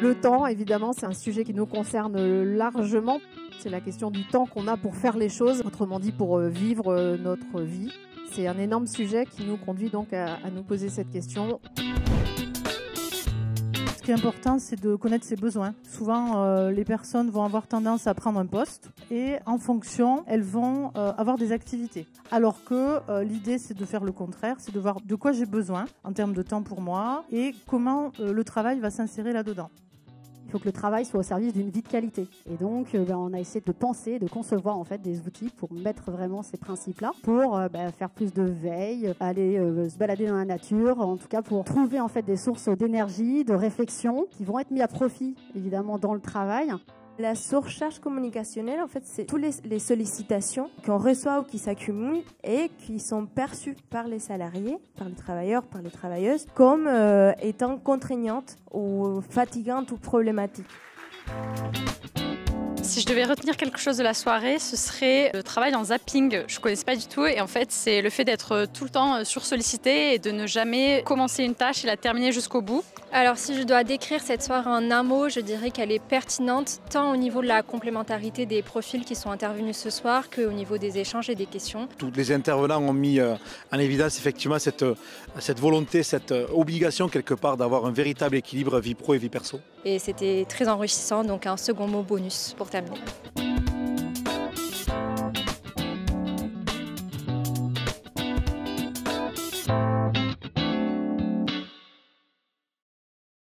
Le temps, évidemment, c'est un sujet qui nous concerne largement. C'est la question du temps qu'on a pour faire les choses, autrement dit pour vivre notre vie. C'est un énorme sujet qui nous conduit donc à nous poser cette question. Ce qui est important, c'est de connaître ses besoins. Souvent, les personnes vont avoir tendance à prendre un poste et en fonction, elles vont avoir des activités. Alors que l'idée, c'est de faire le contraire, c'est de voir de quoi j'ai besoin en termes de temps pour moi et comment le travail va s'insérer là-dedans. Il faut que le travail soit au service d'une vie de qualité. Et donc, on a essayé de penser, de concevoir en fait des outils pour mettre vraiment ces principes-là, pour faire plus de veille, aller se balader dans la nature, en tout cas pour trouver en fait des sources d'énergie, de réflexion qui vont être mis à profit évidemment dans le travail. La surcharge communicationnelle, en fait, c'est toutes les sollicitations qu'on reçoit ou qui s'accumulent et qui sont perçues par les salariés, par les travailleurs, par les travailleuses, comme étant contraignantes ou fatigantes ou problématiques. Si je devais retenir quelque chose de la soirée, ce serait le travail en zapping. Je ne connaissais pas du tout et en fait c'est le fait d'être tout le temps sursollicité et de ne jamais commencer une tâche et la terminer jusqu'au bout. Alors si je dois décrire cette soirée en un mot, je dirais qu'elle est pertinente tant au niveau de la complémentarité des profils qui sont intervenus ce soir qu'au niveau des échanges et des questions. Tous les intervenants ont mis en évidence effectivement cette volonté, cette obligation quelque part d'avoir un véritable équilibre vie pro et vie perso. Et c'était très enrichissant, donc un second mot bonus pour terminer.